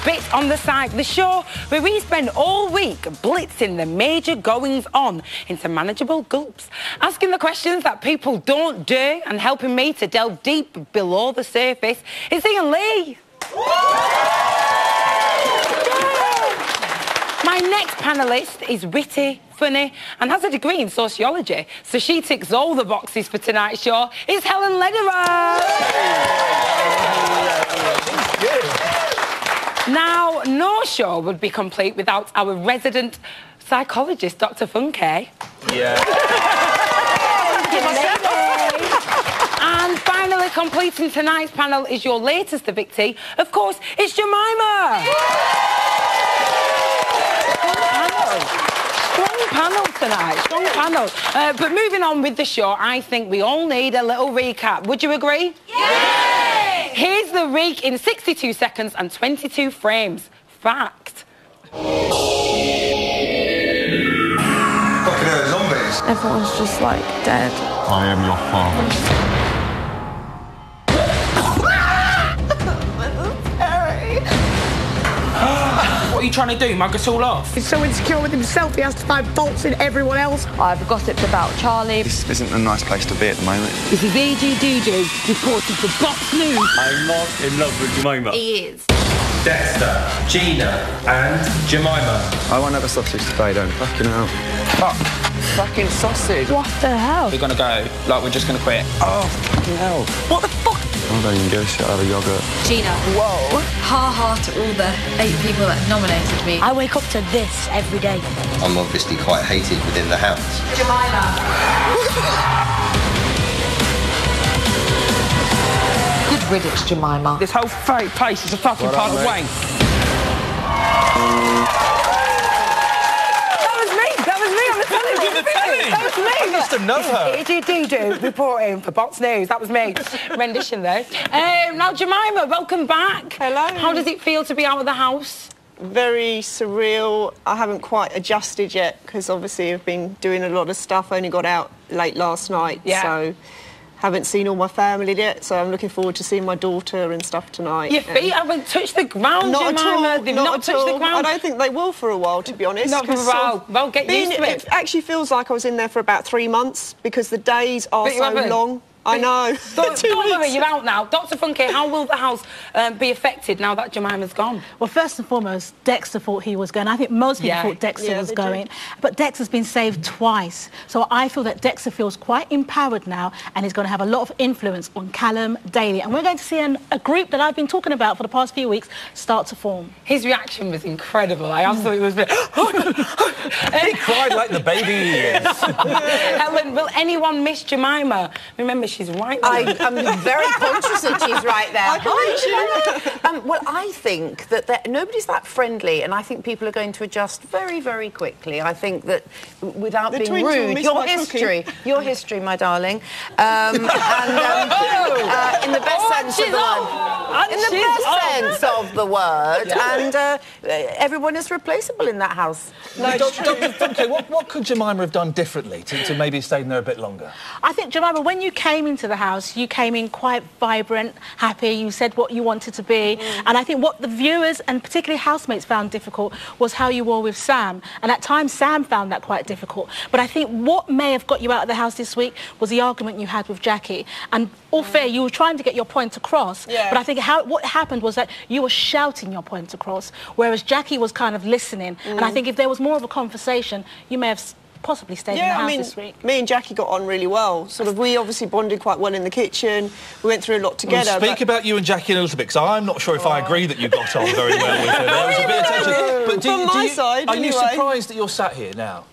bit on the side, the show where we spend all week blitzing the major goings-on into manageable gulps, asking the questions that people don't do and helping me to delve deep below the surface. It's Ian Lee. My next panellist is witty, funny and has a degree in sociology, so she ticks all the boxes for tonight's show. It's Helen Lederer. Now, no show would be complete without our resident psychologist, Dr. Funke. Yeah. And finally completing tonight's panel is your latest evictee. Of course, it's Jemima. Strong panel tonight, strong panel. But moving on with the show, I think we all need a little recap. Would you agree? Yay! Here's the reek in 62 seconds and 22 frames. Fact. Fucking hell, zombies. Everyone's just like dead. I am your father. What are you trying to do, mug us all off? He's so insecure with himself, he has to find faults in everyone else. I've gossiped about Charlie. This isn't a nice place to be at the moment. This is AJ DJ reporting for Box News. I'm not in love with Jemima. He is. Dexter, Gina, and Jemima. I won't have a sausage today, don't fucking hell. Fuck. Fucking sausage. What the hell? We're gonna go. Like, we're just gonna quit. Oh, fucking hell. What the fuck? I don't even give a shit, I'll have a yoghurt. Gina. Whoa. Ha to all the 8 people that nominated me. I wake up to this every day. I'm obviously quite hated within the house. Jemima. Good riddance, Jemima. This whole place is a fucking pile of wank. I used to know her. AJ reporting for Box News. That was me. Rendition though. Now, Jemima, welcome back. Hello. How does it feel to be out of the house? Very surreal. I haven't quite adjusted yet because obviously I've been doing a lot of stuff. I only got out late last night, so haven't seen all my family yet. So I'm looking forward to seeing my daughter and stuff tonight. Your feet haven't touched the ground, not Jemima. at all. They've not touched the ground. I don't think they will for a while, to be honest. Not for a while. Well, get used to it. It actually feels like I was in there for about 3 months because the days are so long. I know. Don't worry, you're out now. Dr. Funke, how will the house be affected now that Jemima's gone? Well, first and foremost, Dexter thought he was going. I think most people thought Dexter was going. But Dexter's been saved twice. So I feel that Dexter feels quite empowered now and he's going to have a lot of influence on Callum Daly. And we're going to see a group that I've been talking about for the past few weeks start to form. His reaction was incredible. I absolutely was... He cried like the baby he is. Helen, will anyone miss Jemima? Remember, she's right there. I'm very conscious that she's right there. Well, I think that nobody's that friendly, and I think people are going to adjust very, very quickly. I think that, without being rude, your history, my darling, in the best sense of the word, in the best sense of the word, and everyone is replaceable in that house. No, Dr. Funke, what could Jemima have done differently to maybe stay in there a bit longer? I think, Jemima, when you came into the house, you came in quite vibrant, happy, you said what you wanted to be, and I think what the viewers and particularly housemates found difficult was how you were with Sam, and at times Sam found that quite difficult. But I think what may have got you out of the house this week was the argument you had with Jackie, and all fair, you were trying to get your point across, but I think what happened was that you were shouting your point across, whereas Jackie was kind of listening, and I think if there was more of a conversation, you may have possibly stayed in the house this week. Me and Jackie got on really well. We obviously bonded quite well in the kitchen. We went through a lot together. We'll speak about you and Jackie in a little bit, because I'm not sure if I agree that you got on very well with her. There was a bit of tension. But From my side, are you surprised that you're sat here now?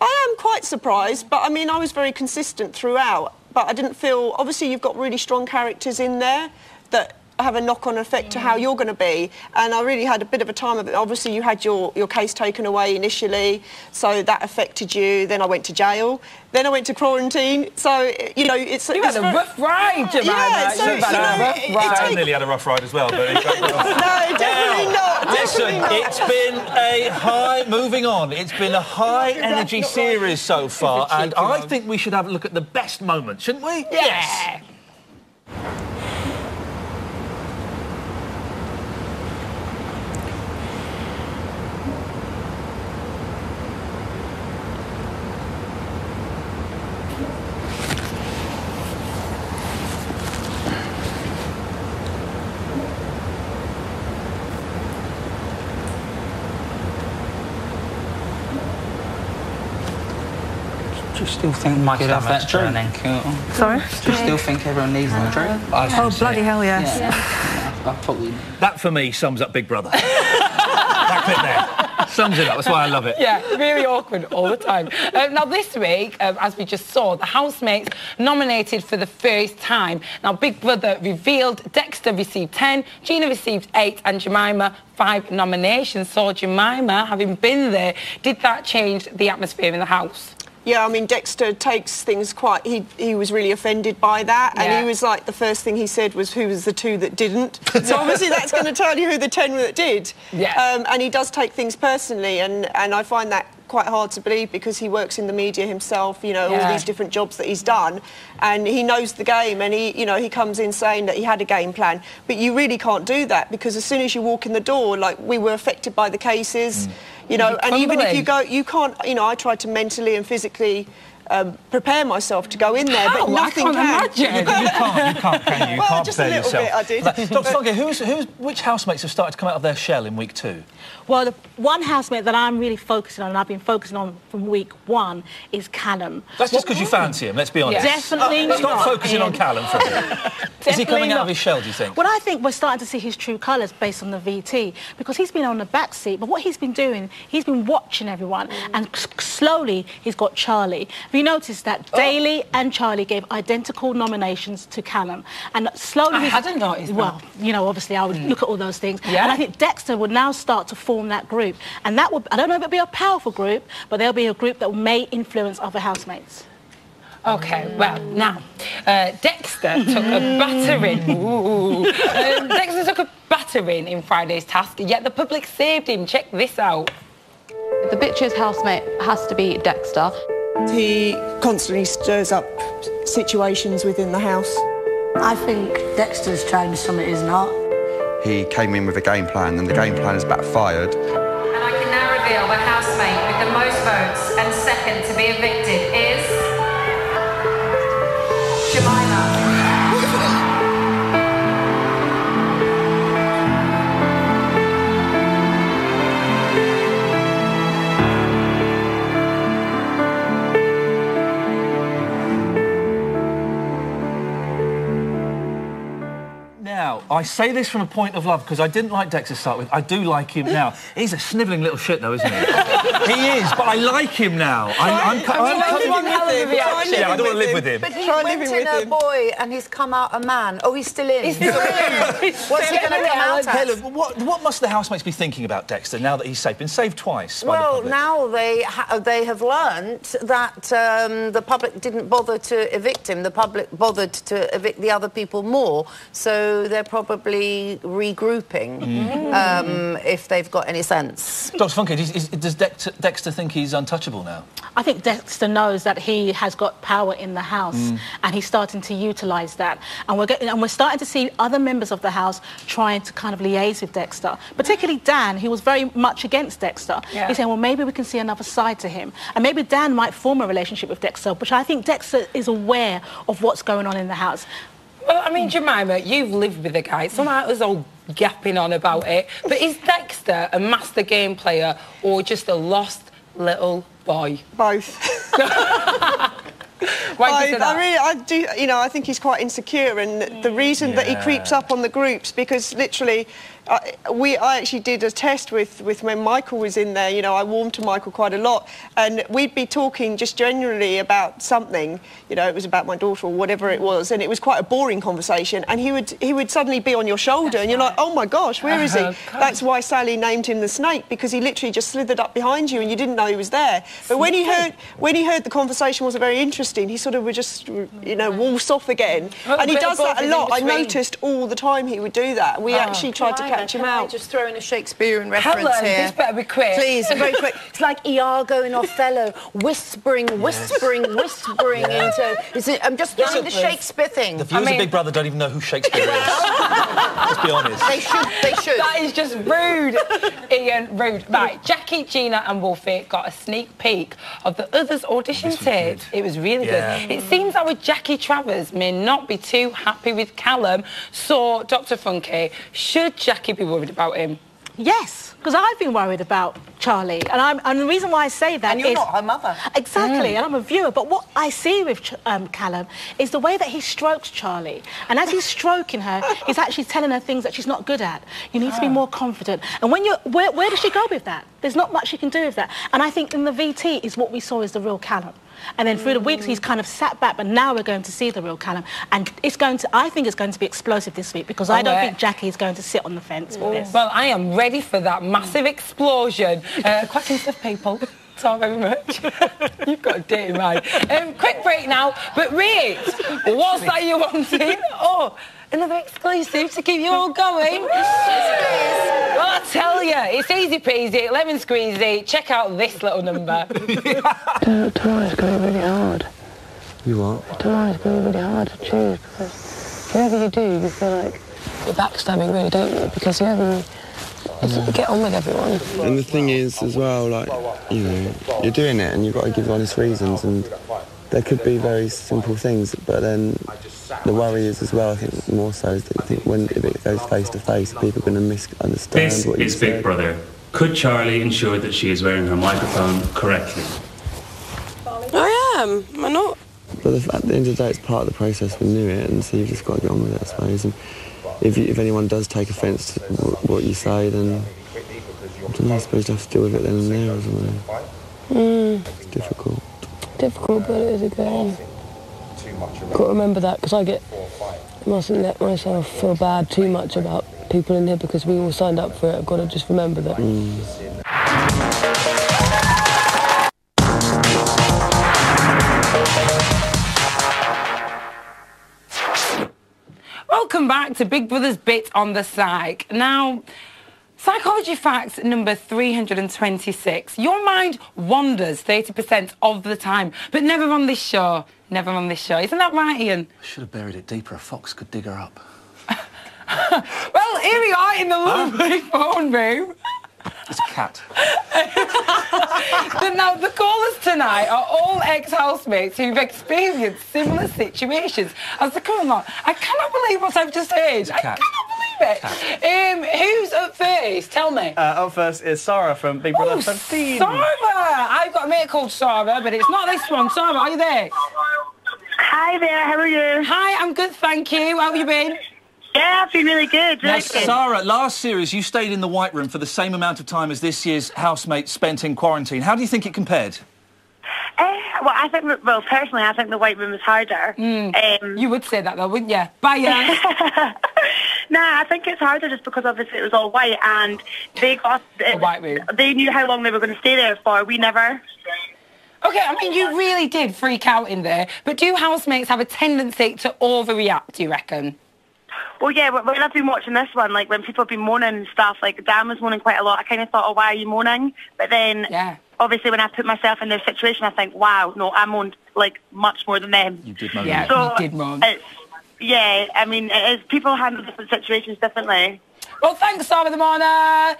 I am quite surprised, but I mean, I was very consistent throughout. But I didn't feel... Obviously, you've got really strong characters in there that have a knock-on effect to how you're going to be, and I really had a bit of a time of it. Obviously you had your case taken away initially, so that affected you. Then I went to jail, then I went to quarantine, so you know it's had a rough ride, Jemima. I nearly had a rough ride as well, but no, definitely not. Listen, it's been a high, moving on, it's been a high energy series so far, and I think we should have a look at the best moments, shouldn't we? Yes. Do you still think Mike could have that drink? Sorry? Do you still think everyone needs a drink? Oh, bloody hell, yes. I probably... That, for me, sums up Big Brother. That clip there sums it up. That's why I love it. Yeah, really awkward all the time. Now, this week, as we just saw, the housemates nominated for the first time. Now, Big Brother revealed Dexter received 10, Gina received 8, and Jemima 5 nominations. So, Jemima, having been there, did that change the atmosphere in the house? Yeah, I mean, Dexter takes things quite... He was really offended by that, and he was like, the first thing he said was, who was the 2 that didn't? So obviously that's going to tell you who the 10 that did. Yeah. And he does take things personally, and I find that quite hard to believe because he works in the media himself, you know, all these different jobs that he's done, and he knows the game, and he comes in saying that he had a game plan, but you really can't do that because as soon as you walk in the door, like, we were affected by the cases, you know, and even if you go, you can't, you know, I tried to mentally and physically prepare myself to go in there, but nothing can. You can't, can you? You can't just a little bit, I did. Dr. Funke, which housemates have started to come out of their shell in week 2? Well, the one housemate that I'm really focusing on, and I've been focusing on from week 1, is Callum. That's just because you fancy him, let's be honest. Definitely not. Stop focusing on Callum for a minute. Is he coming out of his shell, do you think? Well, I think we're starting to see his true colours based on the VT, because he's been on the back seat, but what he's been doing, he's been watching everyone, and slowly he's got Charlie. Have you noticed that Daly and Charlie gave identical nominations to Callum? And slowly... I hadn't noticed that. Well, you know, obviously I would look at all those things. Yeah. And I think Dexter would now start to form that group. And that would, I don't know if it'll be a powerful group, but there'll be a group that may influence other housemates. OK, well, now, Dexter took a battering. Dexter took a battering in Friday's task, yet the public saved him. Check this out. The bitch's housemate has to be Dexter. He constantly stirs up situations within the house. I think Dexter's trying something he's not. He came in with a game plan, and the game plan has backfired. And I can now reveal the housemate with the most votes and second to be evicted is... Jemima. Now, I say this from a point of love because I didn't like Dexter to start with. I do like him now. He's a snivelling little shit, though, isn't he? He is, but I like him now. I don't want to live with him. But he went in a boy and he's come out a man. Oh, he's still in. He's still in. What's he going to come out as? Helen, what must the housemates be thinking about Dexter now that he's safe? Been saved twice by the public. Well, now they have learnt that the public didn't bother to evict him. The public bothered to evict the other people more. So they're probably regrouping if they've got any sense. Dr. Funke, does Dexter think he's untouchable now? I think Dexter knows that he has got power in the house, and he's starting to utilise that. And we're starting to see other members of the house trying to kind of liaise with Dexter, particularly Dan, who was very much against Dexter. Yeah. He's saying, well, maybe we can see another side to him. And maybe Dan might form a relationship with Dexter, which I think Dexter is aware of what's going on in the house. Well, I mean, Jemima, you've lived with the guy. Some of us all gapping on about it. But is Dexter a master game player or just a lost little boy? Both. I do, you know, I think he's quite insecure, and the reason that he creeps up on the groups, because literally, I actually did a test with when Michael was in there. You know, I warmed to Michael quite a lot, and we'd be talking just generally about something. You know, it was about my daughter or whatever it was, and it was quite a boring conversation. And he would suddenly be on your shoulder, and you're like, oh my gosh, where is he? That's why Sally named him the Snake, because he literally just slithered up behind you, and you didn't know he was there. But when he heard the conversation wasn't very interesting, he sort of would just, you know, waltz off again. And he does that a lot. I noticed all the time he would do that. We actually tried to catch him out. Just throw in a Shakespearean reference Helen, here. this better be quick. Please, very quick. It's like Iago in Othello, whispering into... I'm just doing the Shakespeare thing. The viewers of Big Brother don't even know who Shakespeare is. Let's be honest. They should. That is just rude, Ian, rude. Right, Jackie, Gina and Wolfie got a sneak peek of the others' audition tape. It was really good. It seems our Jackie Travers may not be too happy with Callum. So, Dr. Funke, should Jackie be worried about him? Yes, because I've been worried about Charlie, and the reason why I say that and you're not her mother. Exactly, and I'm a viewer. But what I see with Callum is the way that he strokes Charlie, and as he's stroking her, he's actually telling her things that she's not good at. You need to be more confident. And when you're, where does she go with that? There's not much she can do with that. And I think in the VT is what we saw is the real Callum. And then through the weeks, he's kind of sat back, but now we're going to see the real Callum. And it's going to, I think it's going to be explosive this week, because I don't think Jackie's going to sit on the fence with this. Well, I am ready for that massive explosion. Quacking stuff, people. Thank very much. You've got a dirty mind. Quick break now, but Rach, what's that you wanting? Oh, another exclusive to keep you all going. Well, I tell you, it's easy peasy, lemon squeezy. Check out this little number. Tomorrow's going to be really hard. You what? Tomorrow's going to be really hard to choose, because whatever you do, you feel like you're backstabbing, really, don't you? Because whoever you get on with everyone. And the thing is, as well, like, you know, you're doing it and you've got to give honest reasons, and there could be very simple things, but then the worry is as well, I think, more so, is that you think if it goes face to face, people are going to misunderstand what you said. This is Big Brother. Could Charlie ensure that she is wearing her microphone correctly? I am. Am I not? But at the end of the day, it's part of the process. We knew it, and so you've just got to get on with it, I suppose. And if anyone does take offence to what you say, then I don't know, I suppose you have to deal with it then and there or something. It's difficult. Difficult, but it is a game. Got to remember that, because I mustn't let myself feel bad too much about people in here, because we all signed up for it. I've got to just remember that. Welcome back to Big Brother's Bit on the Psych. Now, psychology fact number 326. Your mind wanders 30% of the time, but never on this show. Never on this show. Isn't that right, Ian? I should have buried it deeper. A fox could dig her up. Well, here we are in the lovely phone room. It's a cat. Now, the callers tonight are all ex-housemates who've experienced similar situations as the current lot. I cannot believe what I've just heard. I cannot believe it. Who's up first? Tell me. Up first is Sarah from Big Brother 13. Sarah! I've got a mate called Sarah, but it's not this one. Sarah, are you there? Hi there, how are you? Hi, I'm good, thank you. How have you been? Yeah, I've been really good. Now, Sarah, last series you stayed in the White Room for the same amount of time as this year's housemates spent in quarantine. How do you think it compared? Well, personally, I think the White Room was harder. You would say that, though, wouldn't you? Bye, Nah, I think it's harder just because obviously it was all white, and they got the White Room. They knew how long they were going to stay there for. We never. Okay, I mean, you really did freak out in there, but do housemates have a tendency to overreact, do you reckon? Well, yeah, when I've been watching this one, like, when people have been moaning and stuff, like, Dan was moaning quite a lot, I kind of thought, oh, why are you moaning? But then, obviously, when I put myself in their situation, I think, wow, no, I moaned, like, much more than them. You did moan. Yeah, so you did moan. I mean, people handle different situations differently. Well, thanks, Sarah the Morner.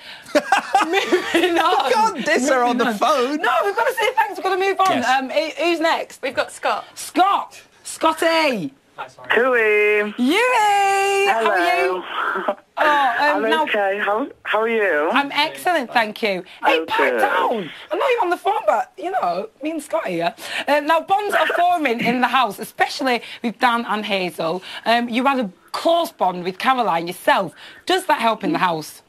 Moving on. You can't diss her on the phone. No, we've got to say thanks. We've got to move on. Yes. Who's next? We've got Scott. Scott. Scotty. Cooey. Yay! Hello. How are you? I'm okay. How are you? I'm excellent, thank you. Hey, pipe down. I know you're on the phone, but, you know, me and Scott here. Now, bonds are forming in the house, especially with Dan and Hazel. You had a close bond with Caroline yourself. Does that help in the house?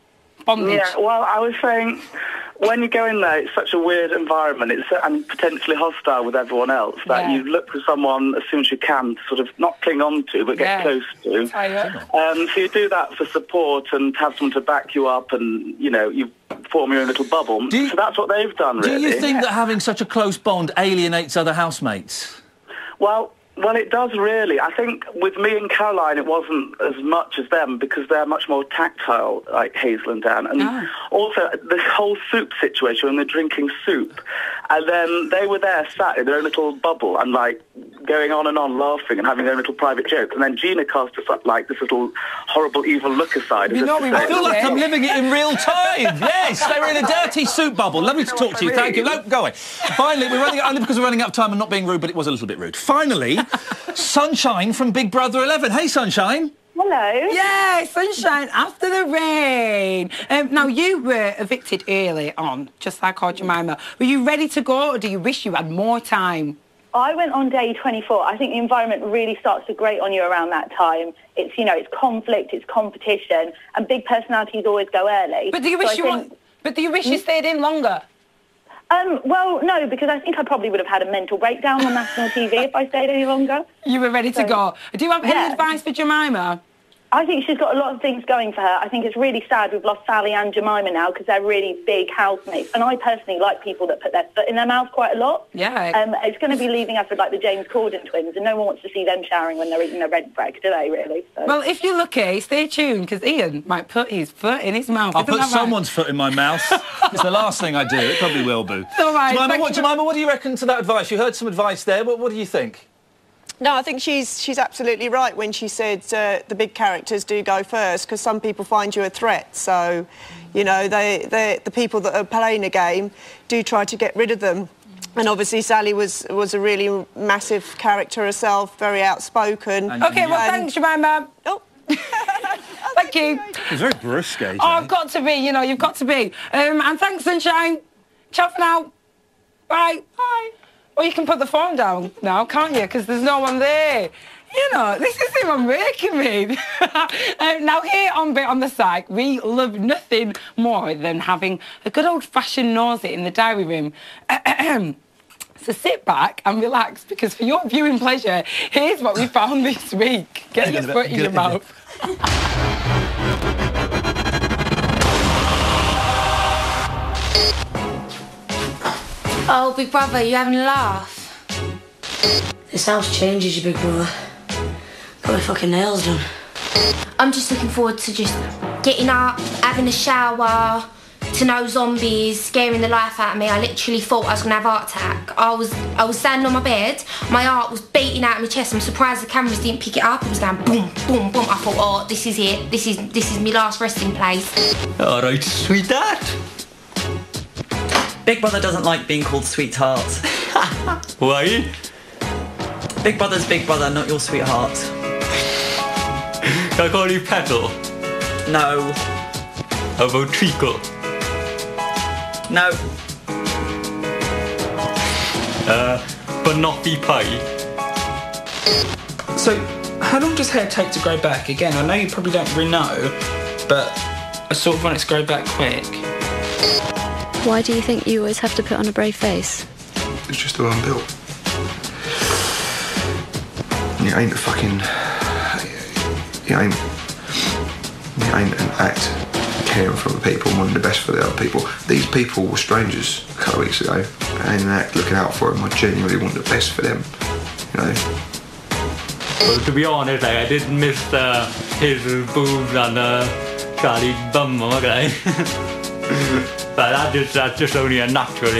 Bondage? Yeah, well, I was saying, when you go in there, it's such a weird environment, and potentially hostile with everyone else, that you look for someone as soon as you can to sort of not cling on to, but get close to. So you do that for support and to have someone to back you up, and, you know, you form your own little bubble. So that's what they've done, really. Do you think that having such a close bond alienates other housemates? Well, it does really. I think with me and Caroline, it wasn't as much as them because they're much more tactile, like Hazel and Dan. And also, this whole soup situation, when they're drinking soup, and then they were there sat in their own little bubble and, like, going on and on, laughing and having their own little private jokes. And then Gina cast us up, like, this little horrible, evil look aside. I feel like I'm living it in real time. Yes, they were in a dirty soup bubble. Lovely to talk to you. Thank you. No, go away. Finally, we're running only because we're running out of time and not being rude, but it was a little bit rude. Finally, Sunshine from Big Brother 11. Hey, Sunshine. Hello. Yeah, sunshine after the rain. Now, you were evicted early on, just like our Jemima. Were you ready to go, or do you wish you had more time? I went on day 24. I think the environment really starts to grate on you around that time. It's, you know, it's conflict, it's competition, and big personalities always go early. But do you wish you stayed in longer? Well, no, because I think I probably would have had a mental breakdown on national TV if I stayed any longer. You were ready to go. Do you have any advice for Jemima? I think she's got a lot of things going for her. I think it's really sad we've lost Sally and Jemima now because they're really big housemates. And I personally like people that put their foot in their mouth quite a lot. Yeah. It's going to be leaving us with, like, the James Corden twins, and no one wants to see them showering when they're eating their red bread, do they, really? So. Well, if you're lucky, stay tuned, because Ian might put his foot in his mouth. I'll put someone's foot in my mouth. It's the last thing I do. It probably will, Boo. All right, Jemima, what do you reckon to that advice? You heard some advice there. What do you think? No, I think she's absolutely right when she said the big characters do go first, because some people find you a threat. So, you know, the people that are playing a game do try to get rid of them. And obviously Sally was a really massive character herself, very outspoken. OK, well, thanks, Jemima. Oh. Thank you. It's very brusque, AJ. Oh, I've got to be, you know, you've got to be. And thanks, Sunshine. Ciao for now. Bye. Bye. Well, you can put the phone down now, can't you? Because there's no one there. You know, this is even making me. Now, here on the site, we love nothing more than having a good old-fashioned nosy in the diary room. So sit back and relax, because for your viewing pleasure, here's what we found this week. Get your foot in your mouth. Oh, big brother, you having a laugh? This house changes you, big brother. Got my fucking nails done. I'm just looking forward to just getting up, having a shower, to no zombies, scaring the life out of me. I literally thought I was gonna have a heart attack. I was standing on my bed, my heart was beating out of my chest. I'm surprised the cameras didn't pick it up. It was going boom, boom, boom. I thought, oh, this is it. This is my last resting place. All right, sweetheart. Big brother doesn't like being called sweetheart. Why? Big brother's big brother, not your sweetheart. Can I call you Petal? No. How about Treacle? No. Banoffee Pie. So, how long does hair take to grow back? Again, I know you probably don't really know, but I sort of want it to grow back quick. Why do you think you always have to put on a brave face? It's just the way I'm built. You ain't a fucking... You ain't an act caring for other people and wanting the best for the other people. These people were strangers a couple of weeks ago. I ain't an act looking out for them. I genuinely want the best for them, you know. Well, to be honest, I didn't miss his boobs and Charlie's bum, okay? But that's just only a natural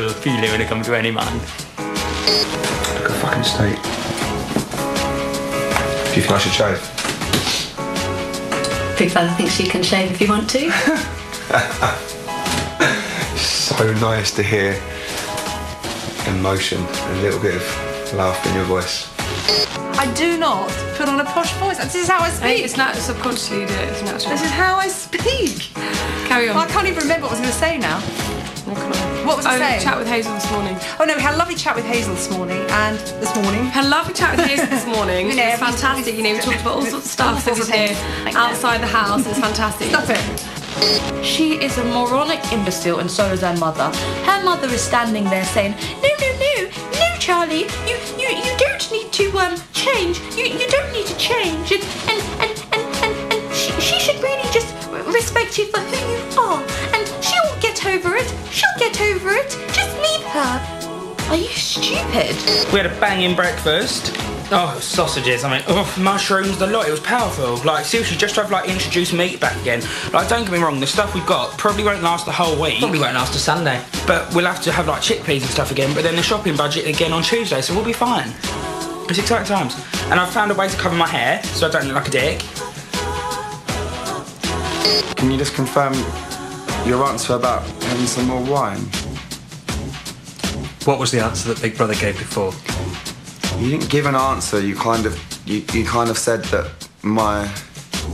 feeling when it comes to any man. Look at fucking state. Do you think I should shave? Big brother thinks you can shave if you want to. So nice to hear emotion and a little bit of laugh in your voice. I do not put on a posh voice. This is how I speak. It's not subconsciously you do it. It's natural. This is how I speak. Carry on. Well, I can't even remember what I was going to say now. What was I saying? Chat with Hazel this morning. Oh no, we had a lovely chat with Hazel this morning, Had a lovely chat with Hazel this morning. You know, it was fantastic. You know, we talked about all sorts of stuff that was here outside the house. It was fantastic. Stop it. She is a moronic imbecile, and so is her mother. Her mother is standing there saying, no, Charlie, you don't need to change. You don't need to change, and she should really just respect you for who you are, and she'll get over it. Just leave her. Are you stupid? We had a banging breakfast. Oh, sausages, mushrooms, the lot, it was powerful. Like, seriously, just to have, like, introduced meat back again. Like, don't get me wrong, the stuff we've got probably won't last the whole week. Probably won't last to Sunday. But we'll have to have, like, chickpeas and stuff again, but then the shopping budget again on Tuesday, so we'll be fine. It's exciting times. And I've found a way to cover my hair, so I don't look like a dick. Can you just confirm your answer about having some more wine? What was the answer that Big Brother gave before? You didn't give an answer. You kind of said that my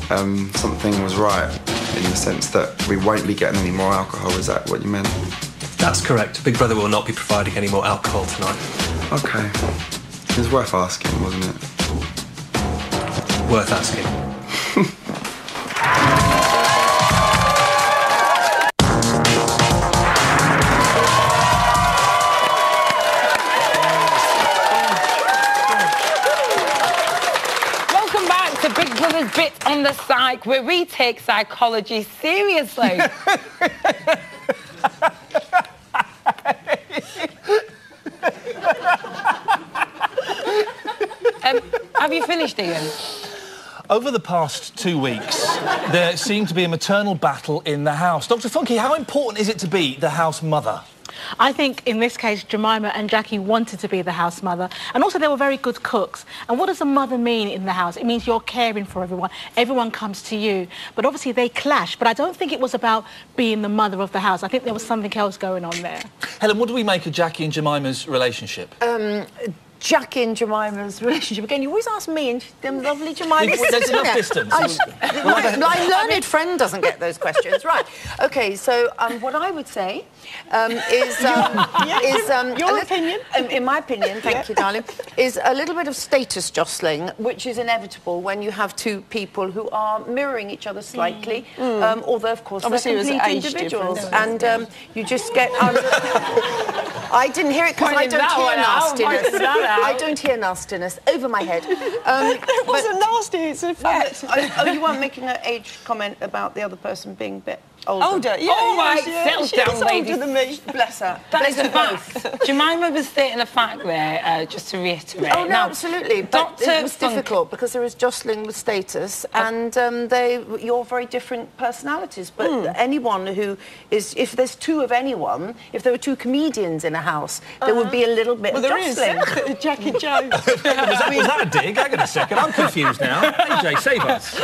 something was right in the sense that we won't be getting any more alcohol. Is that what you meant? That's correct. Big Brother will not be providing any more alcohol tonight. Okay. It was worth asking, wasn't it? Worth asking. Big Brother's Bit on the Psych, where we take psychology seriously. Have you finished, Ian? Over the past 2 weeks, there seemed to be a maternal battle in the house. Dr. Funky, how important is it to be the house mother? I think in this case Jemima and Jackie wanted to be the house mother, and also they were very good cooks. And what does a mother mean in the house? It means you're caring for everyone. Everyone comes to you. But obviously they clash, but I don't think it was about being the mother of the house. I think there was something else going on there. Helen, what do we make of Jackie and Jemima's relationship? Jackie and Jemima's relationship. Again, you always ask me and them lovely Jemima. There's enough distance. My learned friend doesn't get those questions. Right. OK, so what I would say is... your opinion? In my opinion, thank you, darling, is a little bit of status jostling, which is inevitable when you have two people who are mirroring each other slightly, although, of course, obviously they're complete individuals. And you just get... I didn't hear it because I don't hear nastiness. I don't hear nastiness over my head. It wasn't nasty, it's a fact. Oh, you weren't making an age comment about the other person being a bit older? Yeah. All right, settle down, ladies. Older than me. Bless her. That is a fact. Jemima was stating a fact there, just to reiterate. Oh, no, now, absolutely. But it was difficult because there is jostling with status, and you're very different personalities. But anyone who is... If there's two of anyone, if there were two comedians in a house, there would be a little bit of jostling. Jackie and Joe. was that a dig? Hang on a second, I'm confused now. AJ, save us.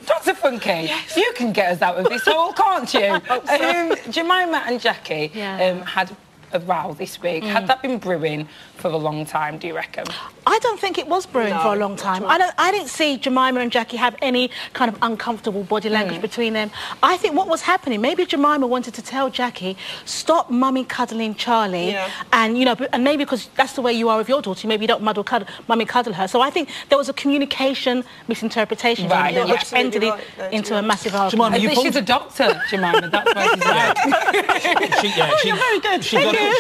Dr. Funky, you can get us out of this hole, can't you? Jemima and Jackie had a row this week. Had that been brewing for a long time, do you reckon? I don't think it was brewing for a long time. I didn't see Jemima and Jackie have any kind of uncomfortable body language between them. I think what was happening, maybe Jemima wanted to tell Jackie, stop mummy cuddling Charlie, and, you know, and maybe because that's the way you are with your daughter, maybe you don't mummy cuddle her. So I think there was a communication misinterpretation which ended into a massive argument. Jemima, she's a doctor, Jemima, that's why she's right. You're very good. She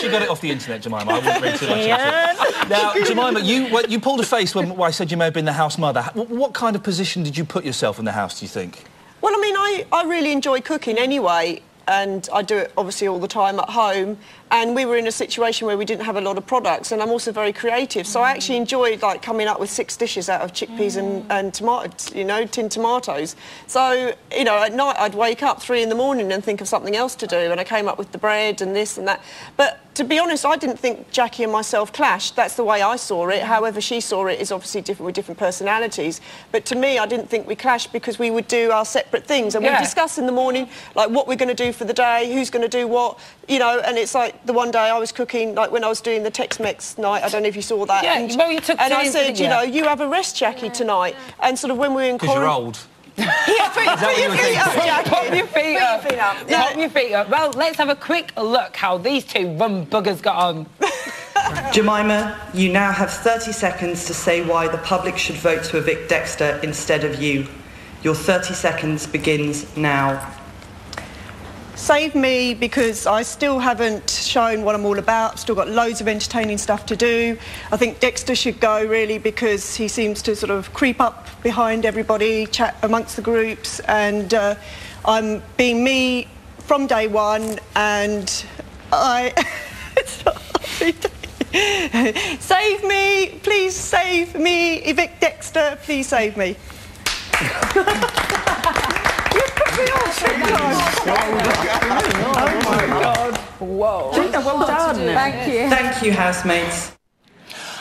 got it off the internet, Jemima. I wouldn't read too much into it. Now, Jemima, you pulled a face when I said you may have been the house mother. What kind of position did you put yourself in the house, do you think? Well, I mean, I really enjoy cooking anyway, and I do it obviously all the time at home. And we were in a situation where we didn't have a lot of products, and I'm also very creative, so I actually enjoyed like coming up with 6 dishes out of chickpeas and tomatoes, you know, tinned tomatoes. So, you know, at night I'd wake up 3 in the morning and think of something else to do, and I came up with the bread and this and that. But to be honest, I didn't think Jackie and myself clashed. That's the way I saw it. However she saw it is obviously different with different personalities. But to me, I didn't think we clashed because we would do our separate things, and we'd discuss in the morning like what we're going to do for the day, who's going to do what, you know. And it's like the one day I was cooking, like when I was doing the Tex-Mex night, I don't know if you saw that. Yeah, well, you took and I said, you know, you have a rest, Jackie, tonight. And sort of when we were in because you're old. Yeah, put your feet up, Jackie. Put your feet up. Put your feet up. Well, let's have a quick look how these two rum buggers got on. Jemima, you now have 30 seconds to say why the public should vote to evict Dexter instead of you. Your 30 seconds begins now. Save me because I still haven't shown what I'm all about. Still got loads of entertaining stuff to do. I think Dexter should go, really, because he seems to sort of creep up behind everybody, chat amongst the groups, and I'm being me from day one, and I... Save me! Please save me! Evict Dexter! Please save me! Oh my God. Whoa. Well done. Thank you. Thank you, housemates.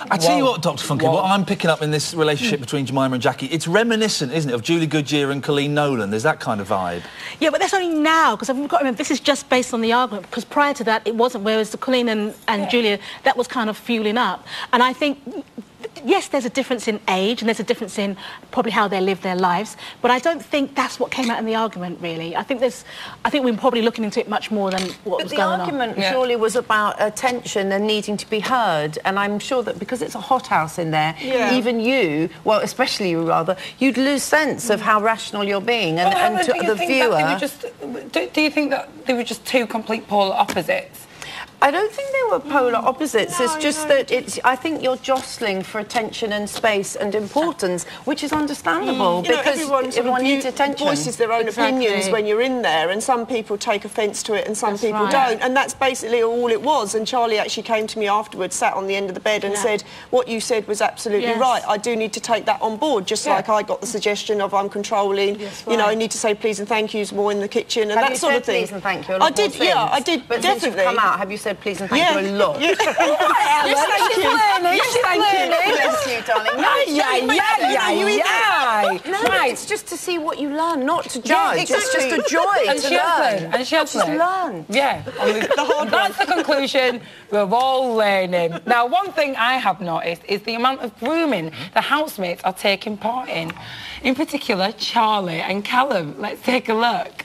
I tell you what, Dr. Funky, what I'm picking up in this relationship between Jemima and Jackie, it's reminiscent, isn't it, of Julie Goodyear and Colleen Nolan. There's that kind of vibe. Yeah, but that's only now, because I've got to remember, this is just based on the argument, because prior to that, it wasn't, whereas the Colleen and Julia, that was kind of fueling up. And I think yes, there's a difference in age and there's a difference in probably how they live their lives, but I don't think that's what came out in the argument, really. I think we're probably looking into it much more than what was going on. But the argument surely was about attention and needing to be heard, and I'm sure that because it's a hothouse in there, even you, well, especially you rather, you'd lose sense of how rational you're being, and to the viewer... Do you think that they were just two complete polar opposites? I don't think they were polar opposites. It's just that I think you're jostling for attention and space and importance, which is understandable because everyone needs attention. Voices their own opinions when you're in there, and some people take offence to it and some people don't. And that's basically all it was. And Charlie actually came to me afterwards, sat on the end of the bed and said, what you said was absolutely right. I do need to take that on board, just like I got the suggestion of I'm controlling, you know, I need to say please and thank yous more in the kitchen and that sort of thing. Please and thank you a lot I did, more things. I did, but definitely. Since you've come out, have you said please and thank you a lot? Yes, thank you. Bless you, darling. No, it's just to see what you learn, not to judge. It's just a joy to learn. And she'll learn. Yeah. That's the conclusion. We're all learning. Now, one thing I have noticed is the amount of grooming the housemates are taking part in. In particular, Charlie and Callum. Let's take a look.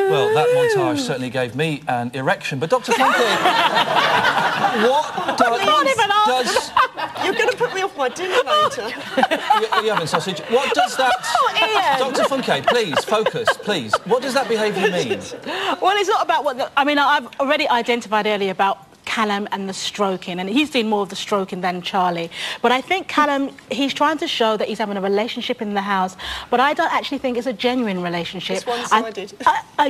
Well, that montage certainly gave me an erection. But Dr. Funky, what does... You're going to put me off my dinner later. You haven't, sausage. What does that... Oh, Ian! Dr. Funky, please, focus, please. What does that behaviour mean? Well, it's not about what... I mean, I've already identified earlier about Callum and the stroking, and he's doing more of the stroking than Charlie. But I think Callum, he's trying to show that he's having a relationship in the house, but I don't actually think it's a genuine relationship. It's one-sided.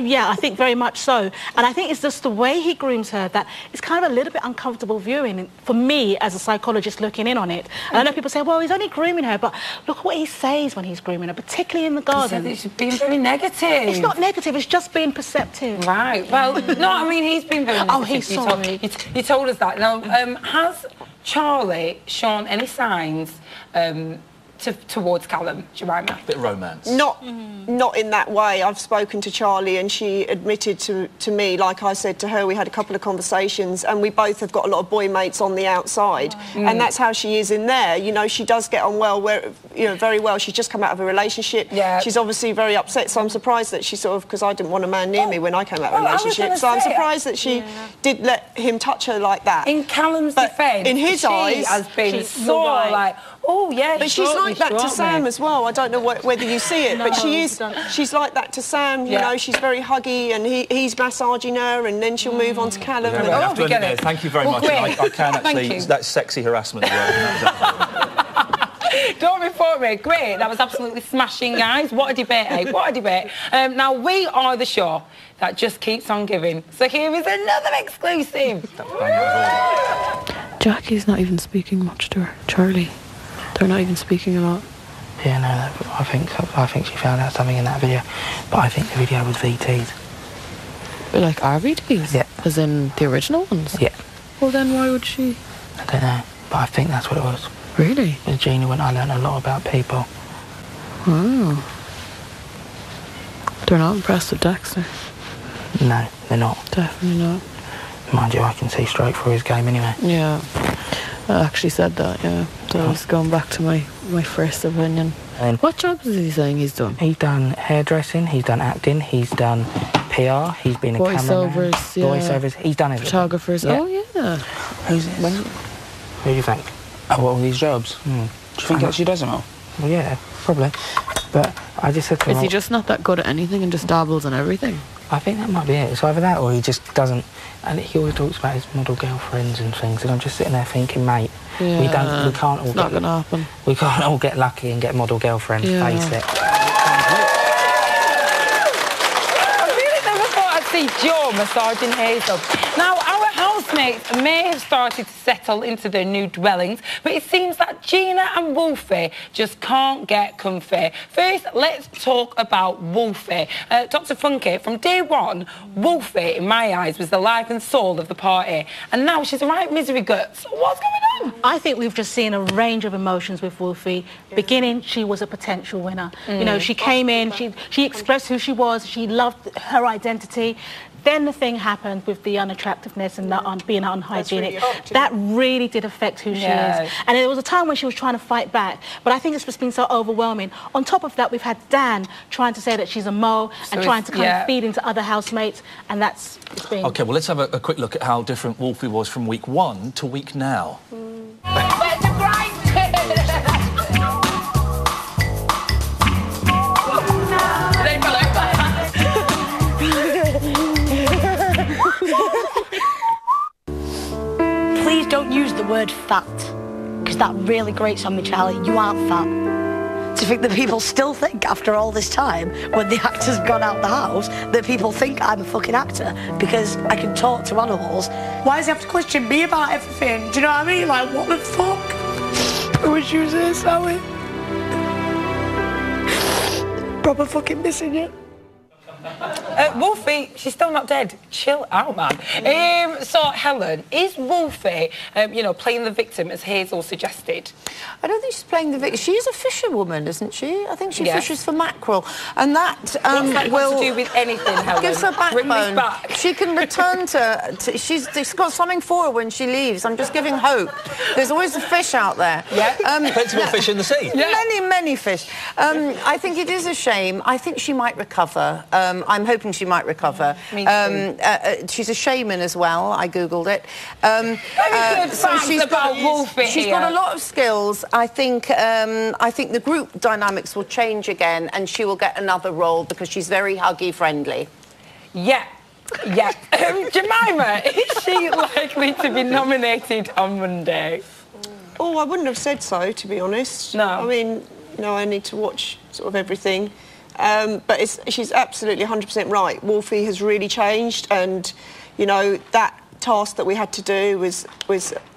Yeah, I think very much so. And I think it's just the way he grooms her that it's kind of a little bit uncomfortable viewing for me as a psychologist looking in on it. And I know people say, well, he's only grooming her, but look what he says when he's grooming her, particularly in the garden. He said he's being very negative. It's not negative, it's just being perceptive. Right, well, no, I mean, he's been very negative. Oh, he's sorry. You told us that. Now, has Charlie shown any signs towards Callum, Jemima? Bit of romance. Not in that way. I've spoken to Charlie and she admitted to me, like I said to her, we had a couple of conversations and we both have got a lot of boy mates on the outside and that's how she is in there. You know, she does get on well, very well. She's just come out of a relationship. Yeah. She's obviously very upset, so I'm surprised that she sort of, because I didn't want a man near me when I came out of a relationship, so I'm surprised that she did let him touch her like that. In Callum's defence, in his eyes, she has been so like, oh yeah, but she's like that to Sam as well. I don't know whether you see it, but she is. She's like that to Sam. You know, she's very huggy, and he's massaging her, and then she'll move on to Callum. I have to admit there, thank you very much. I can actually. That's sexy harassment. Don't report me. Great. That was absolutely smashing, guys. What a debate, eh? What a debate. Now, we are the show that just keeps on giving. So here is another exclusive. Jackie's not even speaking much to her. Charlie. They're not even speaking a lot. Yeah, no, I think she found out something in that video. But I think the video was VT'd. Like our VTs? Yeah. As in the original ones? Yeah. Well, then why would she... I don't know, but I think that's what it was. Really? With Gina went, I learned a lot about people. Oh. They're not impressed with Dexter? No, they're not. Definitely not. Mind you, I can see straight through his game anyway. Yeah. I actually said that, yeah. So I was going back to my first opinion. And what jobs is he saying he's done? He's done hairdressing, he's done acting, he's done PR, he's been a cameraman. Voiceovers, yeah. Voiceovers, he's done everything. Photographers, yeah. Oh yeah. Who do you think? Oh, what, all these jobs? Do you think that she does them all? Well, yeah, probably. But I just said to him... Is he just not that good at anything and just dabbles in everything? I think that might be it. It's either that or he just doesn't... And he always talks about his model girlfriends and things, and I'm just sitting there thinking, mate, yeah, we can't all it's not going to happen. We can't all get lucky and get model girlfriends, face it. I really never thought I'd see Joe massaging Hazel. Now, our housemates may have started to settle into their new dwellings, but it seems that Gina and Wolfie just can't get comfy. First, let's talk about Wolfie. Dr. Funky, from day one, Wolfie, in my eyes, was the life and soul of the party. And now she's a right misery guts. What's going on? I think we've just seen a range of emotions with Wolfie. Beginning, she was a potential winner. You know, she came in, she expressed who she was, she loved her identity. Then the thing happened with the unattractiveness and the being unhygienic. That really did affect who she is. And there was a time when she was trying to fight back, but I think it's just been so overwhelming. On top of that, we've had Dan trying to say that she's a mole and trying to kind of feed into other housemates, and that's been... OK, well, let's have a quick look at how different Wolfie was from week 1 to week now. Please don't use the word fat, because that really grates on me, Charlie. You aren't fat. To think that people still think, after all this time, when the actor's gone out the house, that people think I'm a fucking actor because I can talk to animals. Why does he have to question me about everything? Do you know what I mean? Like, what the fuck? I wish you was here, Sally. Proper fucking missing you. Wolfie, she's still not dead. Chill out, man. So, Helen, is Wolfie, you know, playing the victim as Hazel suggested? I don't think she's playing the victim. She is a fisherwoman, isn't she? I think she fishes for mackerel. And that What's that got to do with anything, Helen? Gives her backbone. Bring me back. She can return to she's got something for her when she leaves. I'm just giving hope. There's always a fish out there. Plenty more fish in the sea. Many fish. I think it is a shame. I think she might recover. I'm hoping she might recover. Me too. She's a shaman as well. I googled it. So she's got Wolfie. She's got a lot of skills. I think the group dynamics will change again, and she will get another role because she's very huggy friendly. Yeah. Jemima, is she likely to be nominated on Monday? Oh, I wouldn't have said so, to be honest. No. I mean, you know, I need to watch sort of everything. But she's absolutely 100% right. Wolfie has really changed, and, you know, that task that we had to do was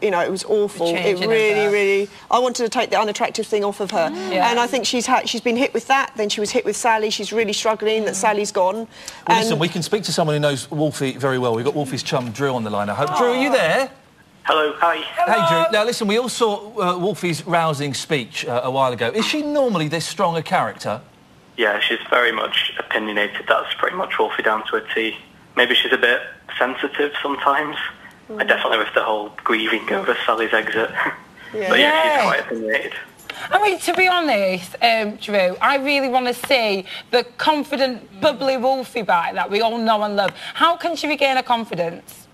you know, it was awful. It really, I wanted to take the unattractive thing off of her. And I think she's been hit with that, then she was hit with Sally. She's really struggling that Sally's gone. Well, listen, we can speak to someone who knows Wolfie very well. We've got Wolfie's chum, Drew, on the line. I hope. Drew, are you there? Hello, hi. Hey, Drew. Now, listen, we all saw Wolfie's rousing speech a while ago. Is she normally this strong a character? Yeah, she's very much opinionated. That's pretty much Wolfie down to a T. Maybe she's a bit sensitive sometimes. I definitely with the whole grieving over Sally's exit. But yeah, she's quite opinionated. I mean, to be honest, Drew, I really want to see the confident, bubbly Wolfie back that we all know and love. How can she regain her confidence?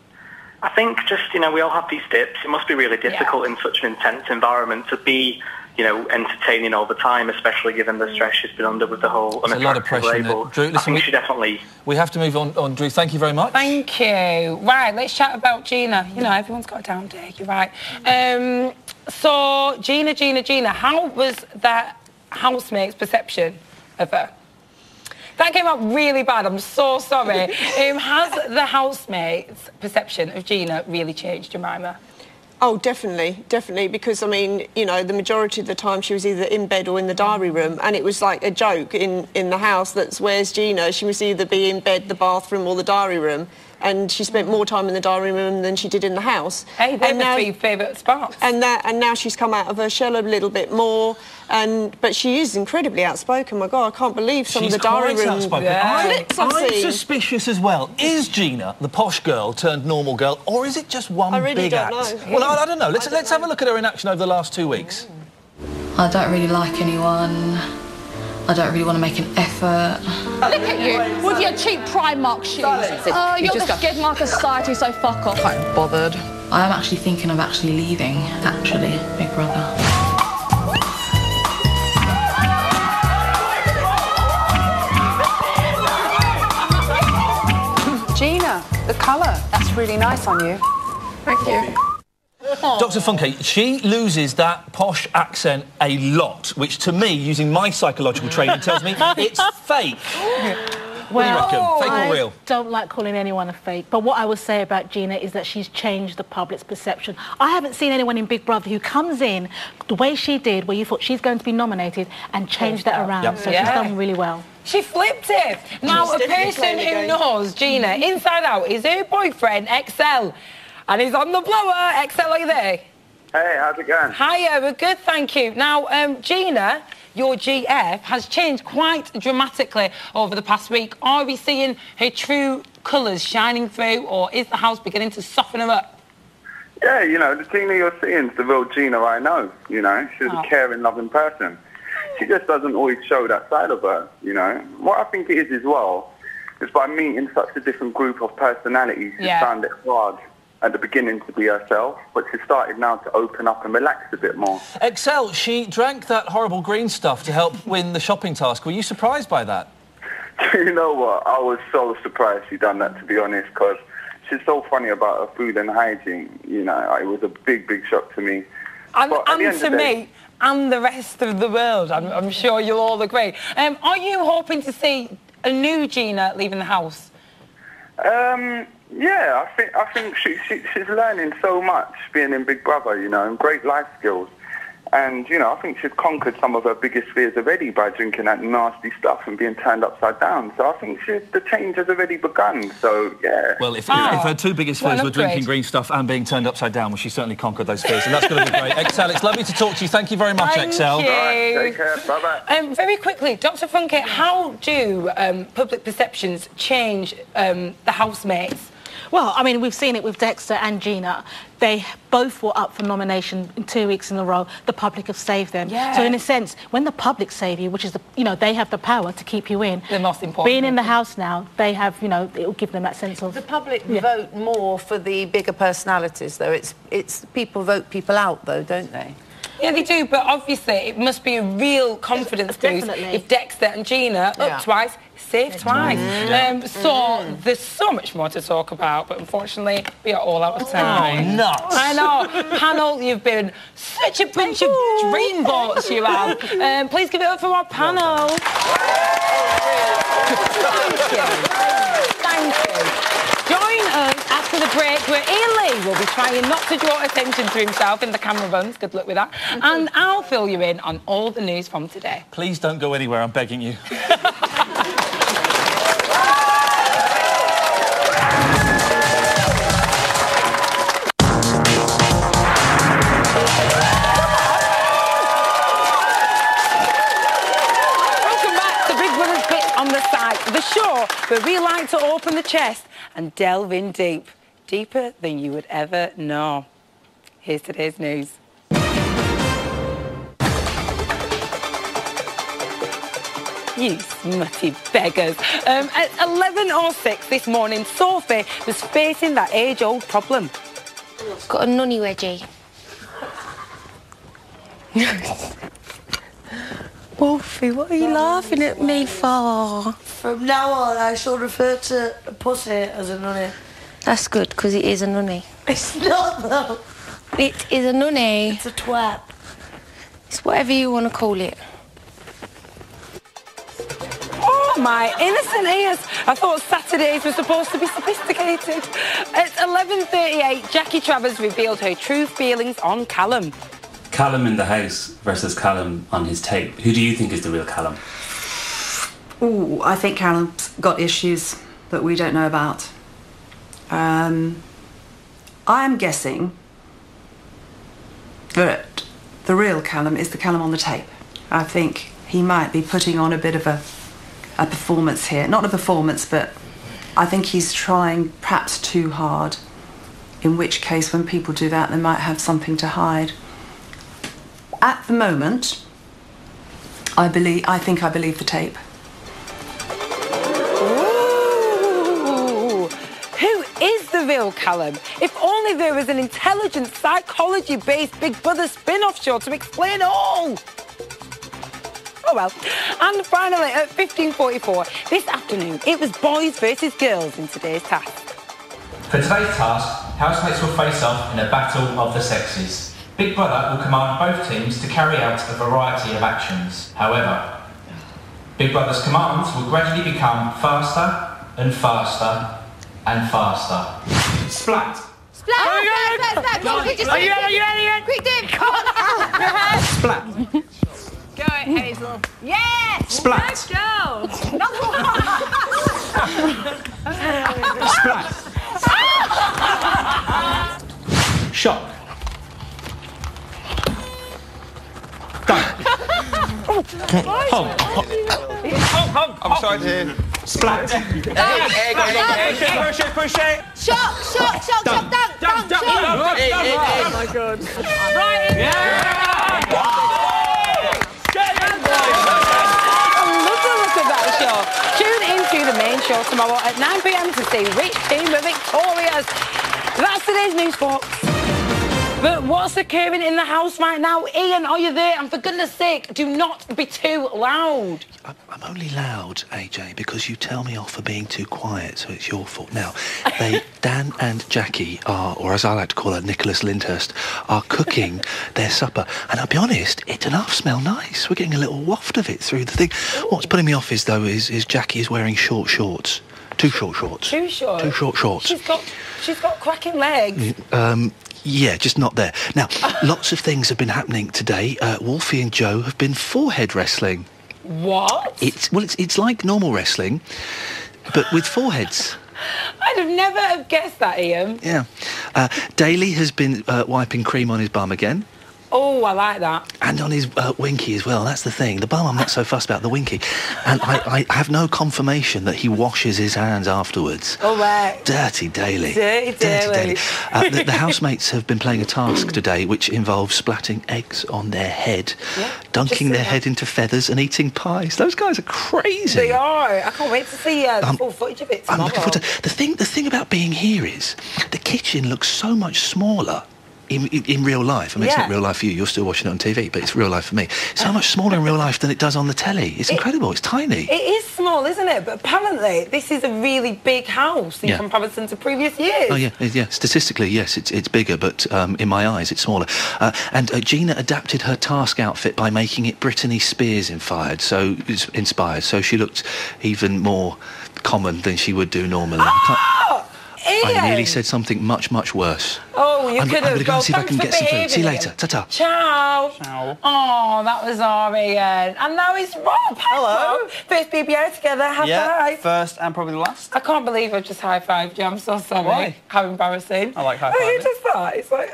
I think just, you know, we all have these dips. It must be really difficult in such an intense environment to be, you know, entertaining all the time, especially given the stress she's been under with the whole There's a lot of pressure label. Drew, listen, I think she definitely... We have to move on, Drew. Thank you very much. Thank you. Right, let's chat about Gina. You know, everyone's got a down day, you're right. So, Gina, how was that housemate's perception of her? That came out really bad, I'm so sorry. Has the housemate's perception of Gina really changed, Jemima? Oh, definitely, because, I mean, you know, the majority of the time she was either in bed or in the diary room, and it was like a joke in the house that's, where's Gina? She must either be in bed, the bathroom or the diary room, and she spent more time in the diary room than she did in the house. Hey, they're the three favourite spots. And now she's come out of her shell a little bit more, but she is incredibly outspoken. My God, I can't believe some of the diary room outspoken. I'm suspicious as well. Is Gina the posh girl turned normal girl, or is it just one big act? Well, I don't know. Let's have a look at her in action over the last 2 weeks. I don't really like anyone. I don't really want to make an effort. Look at you, with your cheap Primark shoes. You're the skid mark of society, so fuck off. Quite bothered. I am actually thinking of leaving, Big Brother. Gina, the colour, that's really nice on you. Thank you. Dr. Funke, she loses that posh accent a lot, which to me, using my psychological training, tells me it's fake. What do you reckon? Fake or real? I don't like calling anyone a fake, but what I would say about Gina is that she's changed the public's perception. I haven't seen anyone in Big Brother who comes in the way she did, where you thought she's going to be nominated, and change that around. Yep. So she's done really well. She flipped it. Now, a person who knows Gina inside out is her boyfriend, XL. And he's on the blower. XL, are you there? Hey, how's it going? Hiya, we're good, thank you. Now, Gina, your GF, has changed quite dramatically over the past week. Are we seeing her true colours shining through, or is the house beginning to soften her up? Yeah, you know, the Gina you're seeing is the real Gina I know, you know. She's a caring, loving person. She just doesn't always show that side of her, you know. What I think it is as well is by meeting such a different group of personalities, she found it hard at the beginning to be herself, but she started now to open up and relax a bit more. XL, she drank that horrible green stuff to help win the shopping task. Were you surprised by that? You know what? I was so surprised she done that, to be honest, because she's so funny about her food and hygiene. You know, it was a big, big shock to me. And to me, and the rest of the world, I'm sure you'll all agree. Are you hoping to see a new Gina leaving the house? Yeah, I think she's learning so much being in Big Brother, you know, and great life skills. And, you know, I think she's conquered some of her biggest fears already by drinking that nasty stuff and being turned upside down. So I think the change has already begun, so, yeah. Well, if her two biggest fears were drinking green stuff and being turned upside down, well, she certainly conquered those fears, and that's going to be great. XL, it's lovely to talk to you. Thank you very much, XL. Thank you. Right, take care. Bye-bye. Very quickly, Dr. Funke, how do public perceptions change the housemates? Well, I mean, we've seen it with Dexter and Gina. They both were up for nomination in 2 weeks in a row. The public have saved them. Yeah. So in a sense, when the public save you, which is, they have the power to keep you in. The most important. Being in the house now, they have, it will give them that sense of... The public vote more for the bigger personalities, though. It's people vote people out, though, don't they? Yeah, they do, but obviously it must be a real confidence boost if Dexter and Gina, up twice, saved twice. So there's so much more to talk about, but unfortunately we are all out of time. Oh, nuts. I know. Panel, you've been such a bunch of dreamboats, you have. Please give it up for our panel. Thank you. Join us after the break where Ely will be trying not to draw attention to himself in the camera buns. Good luck with that. And I'll fill you in on all the news from today. Please don't go anywhere, I'm begging you. The show where we like to open the chest and delve in deep, deeper than you would ever know. Here's today's news. You smutty beggars. At 11:06 this morning, Sophie was facing that age-old problem. Got a nunny wedgie. Wolfie, what are you laughing at me for? From now on, I shall refer to a pussy as a nunny. That's good, because it is a nunny. It's not, though. It is a nunny. It's a twat. It's whatever you want to call it. Oh, my innocent ears. I thought Saturdays were supposed to be sophisticated. At 11:38, Jackie Travers revealed her true feelings on Callum. Callum in the house versus Callum on his tape. Who do you think is the real Callum? Ooh, I think Callum's got issues that we don't know about. I'm guessing that the real Callum is the Callum on the tape. I think he might be putting on a bit of a performance here. Not a performance, but I think he's trying perhaps too hard. In which case, when people do that, they might have something to hide. At the moment, I think I believe the tape. Ooh. Who is the real Callum? If only there was an intelligent, psychology-based Big Brother spin-off show to explain all. Oh well. And finally, at 15:44 this afternoon, it was boys versus girls in today's task. For today's task, housemates will face off in a battle of the sexes. Big Brother will command both teams to carry out a variety of actions. However, Big Brother's commands will gradually become faster and faster and faster. Splat. Splat! Are you ready? Quick, Dave! Splat. Go it, Hazel. Yes! Splat. Let's go! Splat. Shock. Done. I'm sorry to hear. Splat. Push it. Shock, dunk. Oh my God. Right in there. Tune into the main show tomorrow at 9 p.m. to see which team are victorious. That's today's news, folks. But what's occurring in the house right now? Ian, are you there? And for goodness sake, do not be too loud. I'm only loud, AJ, because you tell me off for being too quiet, so it's your fault. Now, Dan and Jackie are, or as I like to call her, Nicholas Lyndhurst, are cooking their supper. And I'll be honest, it does not smell nice. We're getting a little waft of it through the thing. What's putting me off is Jackie is wearing short shorts. Too short shorts. Too short? Too short shorts. She's got cracking legs. Yeah, just not there. Now, lots of things have been happening today. Wolfie and Joe have been forehead wrestling. What? It's like normal wrestling, but with foreheads. I'd have never have guessed that, Ian. Yeah. Daly has been wiping cream on his bum again. Oh, I like that. And on his winky as well. That's the thing. The bum, I'm not so fussed about the winky. And I have no confirmation that he washes his hands afterwards. Oh, right. Dirty Daly. Dirty Daly. The housemates have been playing a task today which involves splatting eggs on their head, dunking their head into feathers and eating pies. Those guys are crazy. They are. I can't wait to see the full footage of it tomorrow. I'm looking forward to the thing about being here is the kitchen looks so much smaller. In real life. I mean, it's not real life for you. You're still watching it on TV, but it's real life for me. So much smaller in real life than it does on the telly. It's incredible. It's tiny. It is small, isn't it? But apparently, this is a really big house in comparison to previous years. Oh, yeah. Statistically, yes, it's bigger, but in my eyes, it's smaller. And Gina adapted her task outfit by making it Britney Spears inspired. So she looked even more common than she would do normally. Ian. I nearly said something much, much worse. Oh, you could have. I'm going to go and see if I can get some food. See you later. Ta-ta. Ciao. Ciao. Oh, that was our Ian. And now it's Rob. Hello. First BBO together. High five. First and probably the last. I can't believe I've just high-fived you. I'm so sorry. Why? How embarrassing. I like high-fiving. Who does that? It's like...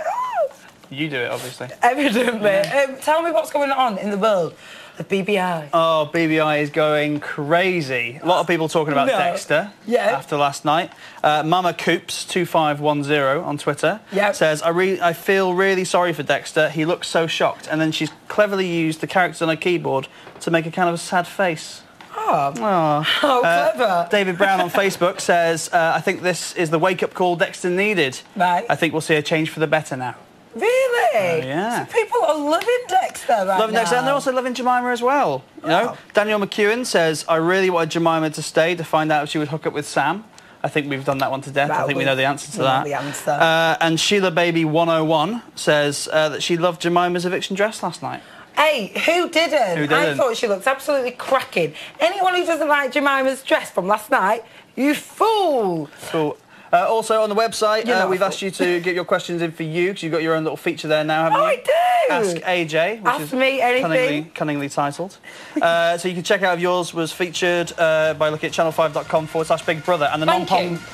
You do it, obviously. Evidently. Tell me what's going on in the world of BBI. Oh, BBI is going crazy. A lot of people talking about Dexter after last night. Mama Coops 2510 on Twitter says, I feel really sorry for Dexter. He looks so shocked. And then she's cleverly used the characters on her keyboard to make a kind of a sad face. Oh, clever. David Brown on Facebook says, I think this is the wake-up call Dexter needed. Right. I think we'll see a change for the better now. Really? Yeah. So people are loving Dexter right Loving Dexter, and they're also loving Jemima as well. You know, Daniel McEwen says, I really wanted Jemima to stay to find out if she would hook up with Sam. I think we've done that one to death. I think we know the answer to that. The answer. And Sheila Baby 101 says that she loved Jemima's eviction dress last night. Hey, who didn't? Who didn't? I thought she looked absolutely cracking. Anyone who doesn't like Jemima's dress from last night, you fool. Cool. Also on the website, we've asked you to get your questions in for you, because you've got your own little feature there now, haven't you? I do! Ask AJ, which Ask is me anything. Cunningly titled. So you can check out if yours was featured by looking at channel5.com/Big Brother, and the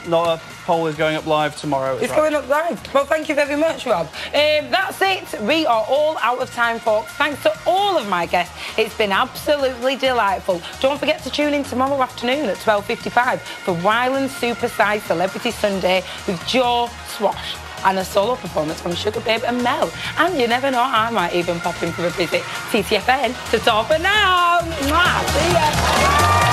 non-poll is going up live tomorrow. It's going up live. Well, thank you very much, Rob. That's it. We are all out of time, folks. Thanks to all of my guests. It's been absolutely delightful. Don't forget to tune in tomorrow afternoon at 12:55 for Wyland's Supersized Celebrity Sunday with Joe Swash and a solo performance from Sugar Babe and Mel. And you never know, I might even pop in for a visit. TTFN, to top for now. Mwah. See ya.